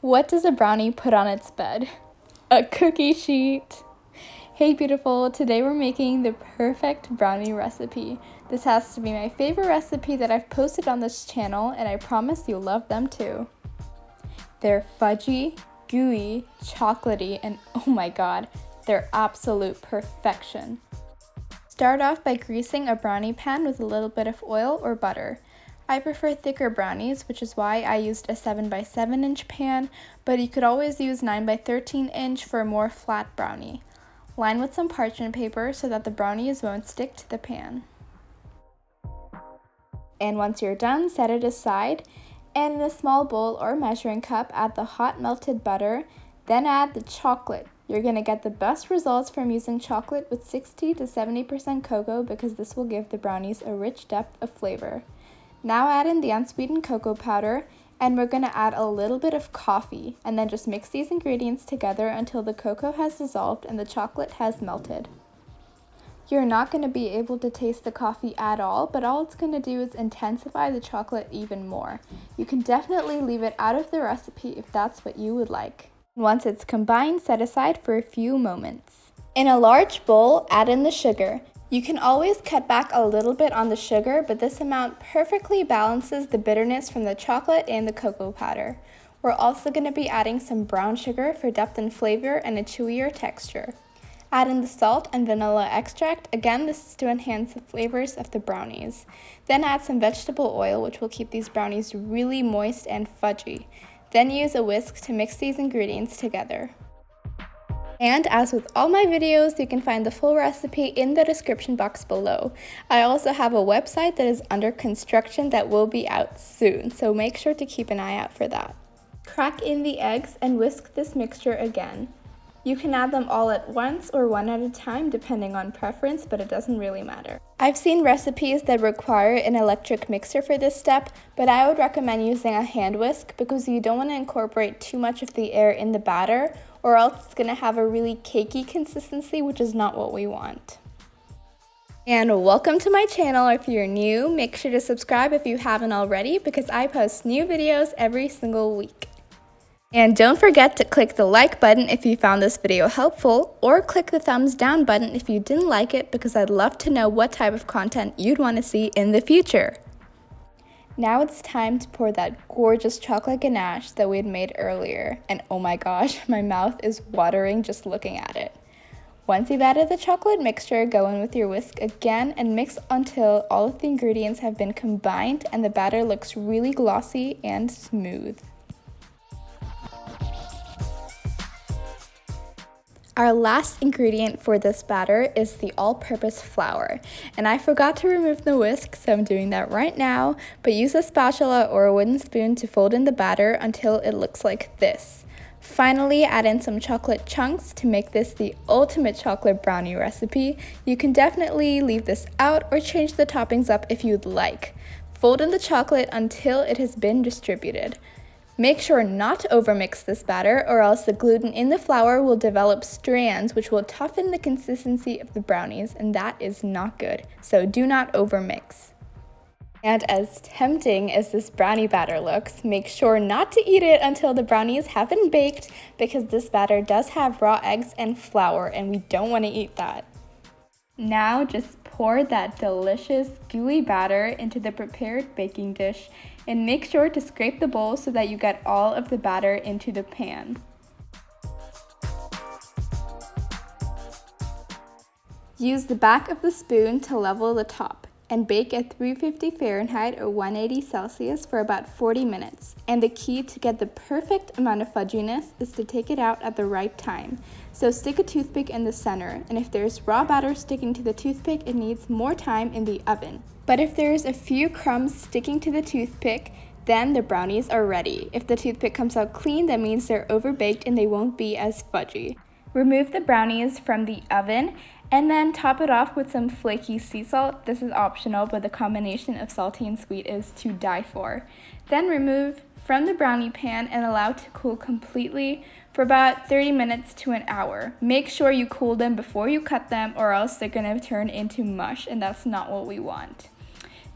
What does a brownie put on its bed? A cookie sheet. Hey beautiful, today we're making the perfect brownie recipe. This has to be my favorite recipe that I've posted on this channel, and I promise you'll love them too. They're fudgy, gooey, chocolatey, and oh my god, they're absolute perfection. Start off by greasing a brownie pan with a little bit of oil or butter. I prefer thicker brownies, which is why I used a 7 by 7 inch pan, but you could always use 9 by 13 inch for a more flat brownie. Line with some parchment paper so that the brownies won't stick to the pan. And once you're done, set it aside, and in a small bowl or measuring cup, add the hot melted butter, then add the chocolate. You're going to get the best results from using chocolate with 60 to 70% cocoa because this will give the brownies a rich depth of flavor. Now add in the unsweetened cocoa powder, and we're going to add a little bit of coffee, and then just mix these ingredients together until the cocoa has dissolved and the chocolate has melted. You're not going to be able to taste the coffee at all, but all it's going to do is intensify the chocolate even more. You can definitely leave it out of the recipe if that's what you would like. Once it's combined, set aside for a few moments. In a large bowl, add in the sugar. You can always cut back a little bit on the sugar, but this amount perfectly balances the bitterness from the chocolate and the cocoa powder. We're also going to be adding some brown sugar for depth and flavor and a chewier texture. Add in the salt and vanilla extract. Again, this is to enhance the flavors of the brownies. Then add some vegetable oil, which will keep these brownies really moist and fudgy. Then use a whisk to mix these ingredients together. And as with all my videos, you can find the full recipe in the description box below. I also have a website that is under construction that will be out soon, so make sure to keep an eye out for that. Crack in the eggs and whisk this mixture again. You can add them all at once or one at a time depending on preference, but it doesn't really matter. I've seen recipes that require an electric mixer for this step, but I would recommend using a hand whisk because you don't want to incorporate too much of the air in the batter, or else it's going to have a really cakey consistency, which is not what we want. And welcome to my channel. If you're new, make sure to subscribe if you haven't already because I post new videos every single week. And don't forget to click the like button if you found this video helpful, or click the thumbs down button if you didn't like it because I'd love to know what type of content you'd want to see in the future. Now it's time to pour that gorgeous chocolate ganache that we had made earlier, and oh my gosh, my mouth is watering just looking at it. Once you've added the chocolate mixture, go in with your whisk again and mix until all of the ingredients have been combined and the batter looks really glossy and smooth. Our last ingredient for this batter is the all-purpose flour, and I forgot to remove the whisk, so I'm doing that right now, but use a spatula or a wooden spoon to fold in the batter until it looks like this. Finally, add in some chocolate chunks to make this the ultimate chocolate brownie recipe. You can definitely leave this out or change the toppings up if you'd like. Fold in the chocolate until it has been distributed. Make sure not to overmix this batter or else the gluten in the flour will develop strands which will toughen the consistency of the brownies, and that is not good, so do not overmix. And as tempting as this brownie batter looks, make sure not to eat it until the brownies have been baked because this batter does have raw eggs and flour and we don't want to eat that. Now just pour that delicious gooey batter into the prepared baking dish and make sure to scrape the bowl so that you get all of the batter into the pan. Use the back of the spoon to level the top and bake at 350 Fahrenheit or 180 Celsius for about 40 minutes. And the key to get the perfect amount of fudginess is to take it out at the right time. So stick a toothpick in the center, and if there's raw batter sticking to the toothpick, it needs more time in the oven. But if there's a few crumbs sticking to the toothpick, then the brownies are ready. If the toothpick comes out clean, that means they're overbaked and they won't be as fudgy. Remove the brownies from the oven and then top it off with some flaky sea salt. This is optional, but the combination of salty and sweet is to die for. Then remove from the brownie pan and allow to cool completely for about 30 minutes to an hour. Make sure you cool them before you cut them or else they're going to turn into mush, and that's not what we want.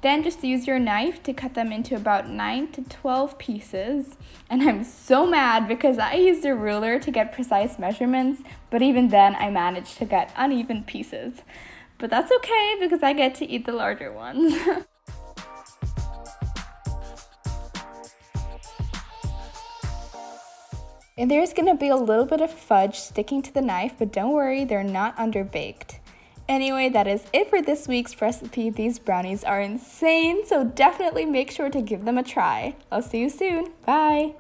Then just use your knife to cut them into about 9 to 12 pieces. And I'm so mad because I used a ruler to get precise measurements, but even then I managed to get uneven pieces. But that's okay because I get to eat the larger ones. And there's gonna be a little bit of fudge sticking to the knife, but don't worry, they're not underbaked. Anyway, that is it for this week's recipe. These brownies are insane, so definitely make sure to give them a try. I'll see you soon. Bye!